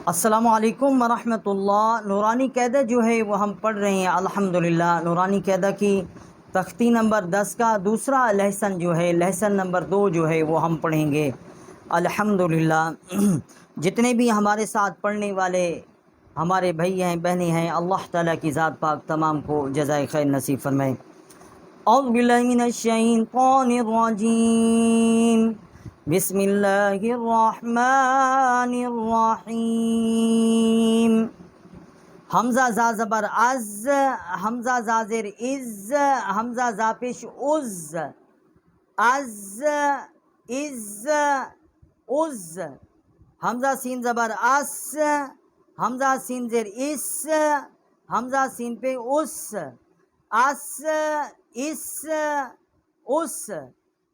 अस्सलामुअलैकुम वरहमतुल्लाह। नूरानी क़ायदा जो है वो हम पढ़ रहे हैं अल्हम्दुलिल्लाह। नूरानी क़ायदा की तख्ती नंबर 10 का दूसरा लहसन जो है, लहसन नंबर 2 जो है वो हम पढ़ेंगे अल्हम्दुलिल्लाह। जितने भी हमारे साथ पढ़ने वाले हमारे भाई हैं, बहनें हैं, अल्लाह ताला की ज़ात पाक तमाम को जज़ाए खैर नसीब फरमाए। औज़ु बिल्लाहि मिनश शैतानिर रजीम, बिस्मिल्लाहिर्रहमानिर्रहीम। हमज़ा जा ज़बर अज़, हमज़ा ज़ाज़ेर इज़, हमज़ा ज़ा पेश उज़, अज़ इज़ उज़। हमज़ा सीन ज़बर अस, हमज़ा सीन ज़ेर इस, हमज़ा सीन पे उस, अस इस उस।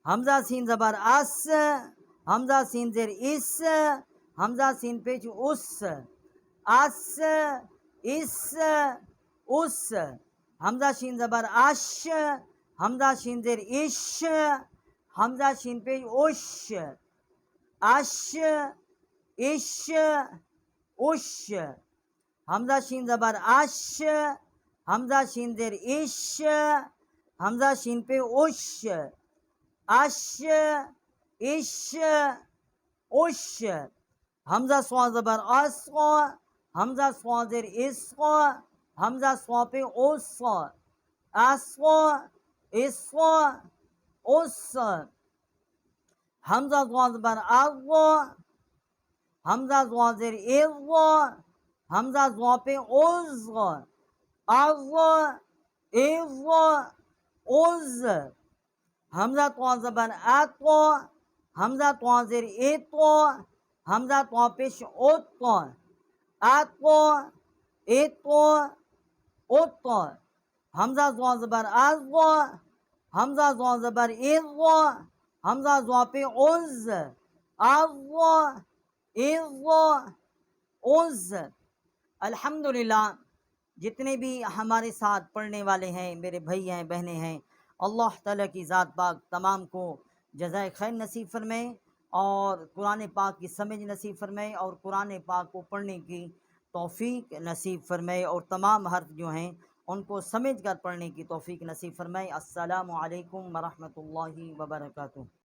हमज़ा सीन ज़बर अस, हमज़ा सीन ज़ेर इस, हमज़ा सीन पे उस, अस इस उस। हमज़ा शीन ज़बर अश, हमज़ा शीन ज़ेर इश, हमज़ा शीन पे उश, अश इश उश। हमज़ा शीन ज़बर अश, हमज़ा शीन ज़ेर इश, हमज़ा शीन पे उश, अश इश उश। हमज़ा स्वा ज़बर अस, हमज़ा स्वा ज़ेर इस, हमज़ा स्वा पे उस, अस इस उस। हमज़ा ज़वा ज़बर अज़, हमज़ा ज़वा ज़ेर इज़, हमज़ा ज़वा पे उज़, अज़ इज़ उज़। हमज़ा त्वा ज़बर अत, हमज़ा त्वा ज़ेर इत, हमज़ा त्वा पेश उत, अत इत उत। हमज़ा ज़वा ज़बर अज़, हमज़ा ज़वा ज़बर इज़, हमज़ा ज़वा पे उज़, अज़ इज़ उज़। अल्हम्दुलिल्लाह। जितने भी हमारे साथ पढ़ने वाले हैं, मेरे भाई हैं, बहनें हैं, अल्लाह ताला की ज़ात पाक तमाम को जज़ाए खैर नसीब फरमाए और कुरान पाक की समझ नसीब फरमाए और कुरान पाक को पढ़ने की तौफ़ीक नसीब फरमाए और तमाम हर्फ जो हैं उनको समझ कर पढ़ने की तौफ़ीक नसीब फरमाए। अस्सलामु अलैकुम वरहमतुल्लाहि वबरकातुहू।